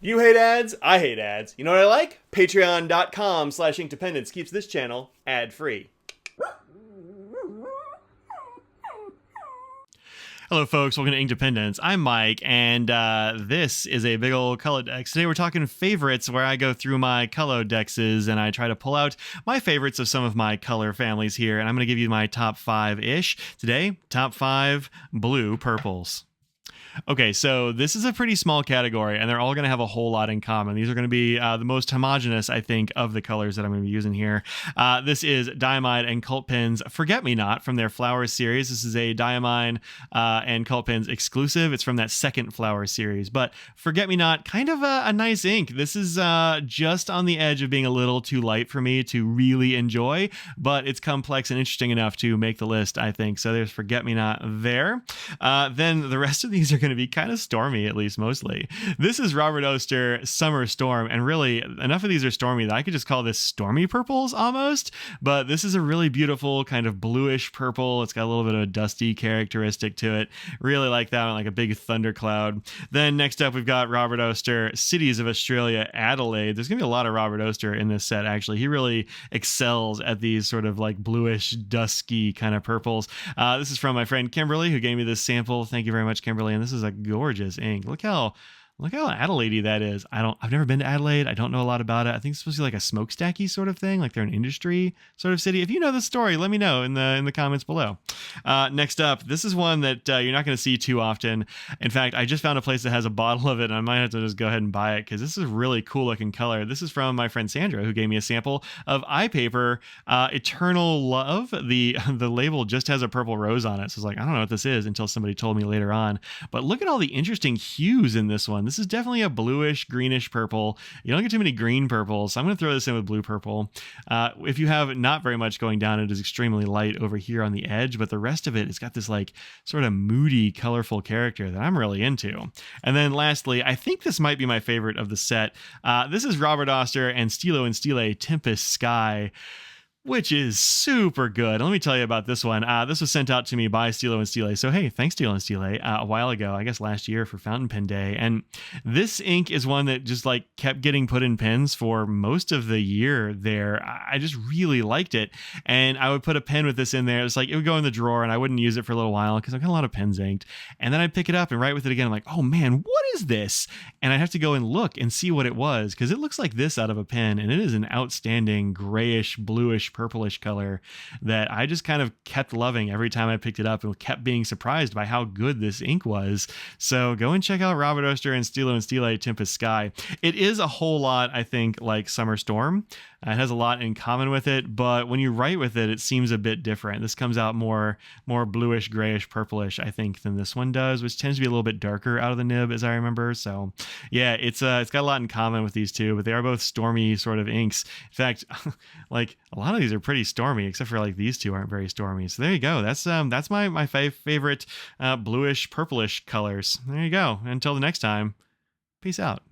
You hate ads? I hate ads. You know what I like? Patreon.com/inkdependence keeps this channel ad-free. Hello, folks. Welcome to Inkdependence. I'm Mike, and this is a big old colodex. Today we're talking favorites, where I go through my colodexes and I try to pull out my favorites of some of my color families here, and I'm going to give you my top 5-ish. Today, top 5 blue purples. Okay, so this is a pretty small category, and they're all going to have a whole lot in common. These are going to be the most homogenous, I think, of the colors that I'm going to be using here. This is Diamine and Cult Pens Forget-Me-Not from their Flowers series. This is a Diamine and Cult Pens exclusive. It's from that second Flowers series. But Forget-Me-Not, kind of a nice ink. This is just on the edge of being a little too light for me to really enjoy, but it's complex and interesting enough to make the list, I think. So there's Forget-Me-Not there. Then the rest of these are going to be kind of stormy, at least mostly. This is Robert Oster Summer Storm, and really enough of these are stormy that I could just call this stormy purples almost, but this is a really beautiful kind of bluish purple. It's got a little bit of a dusty characteristic to it. Really like that one, like a big thundercloud. Then next up we've got Robert Oster Cities of Australia Adelaide. There's gonna be a lot of Robert Oster in this set, actually. He really excels at these sort of like bluish dusky kind of purples. This is from my friend Kimberly, who gave me this sample. Thank you very much, Kimberly. And this is a gorgeous ink. Look how Adelaide that is. I've never been to Adelaide. I don't know a lot about it. I think it's supposed to be like a smokestacky sort of thing, like they're an industry sort of city. If you know the story, let me know in the comments below. Next up, this is one that you're not going to see too often. In fact, I just found a place that has a bottle of it, and I might have to just go ahead and buy it because this is a really cool looking color. This is from my friend Sandra, who gave me a sample of eye paper Eternal Love. The label just has a purple rose on it, so I was like, I don't know what this is until somebody told me later on. But look at all the interesting hues in this one. This is definitely a bluish, greenish purple. You don't get too many green purples, so I'm going to throw this in with blue purple. If you have not very much going down, it is extremely light over here on the edge, but the rest of it has got this like sort of moody, colorful character that I'm really into. And then lastly, I think this might be my favorite of the set. This is Robert Oster and Stilo and Stile Tempest Sky, which is super good. Let me tell you about this one. This was sent out to me by Stilo and Stile. So, hey, thanks, Stilo and Stile, a while ago, I guess last year for Fountain Pen Day. And this ink is one that just like kept getting put in pens for most of the year there. I just really liked it. And I would put a pen with this in there. It's like it would go in the drawer and I wouldn't use it for a little while because I've got a lot of pens inked. And then I'd pick it up and write with it again. I'm like, oh man, what is this? And I'd have to go and look and see what it was because it looks like this out of a pen. And it is an outstanding grayish, bluish, purplish color that I just kind of kept loving every time I picked it up and kept being surprised by how good this ink was. So go and check out Robert Oster and Stile Tempest Sky. It is a whole lot, I think, like Summer Storm. It has a lot in common with it, but when you write with it, it seems a bit different. This comes out more bluish, grayish, purplish, I think, than this one does, which tends to be a little bit darker out of the nib, as I remember. So, yeah, it's got a lot in common with these two, but they are both stormy sort of inks. In fact, like a lot of these are pretty stormy, except for like these two aren't very stormy. So there you go. That's my favorite bluish, purplish colors. There you go. Until the next time, peace out.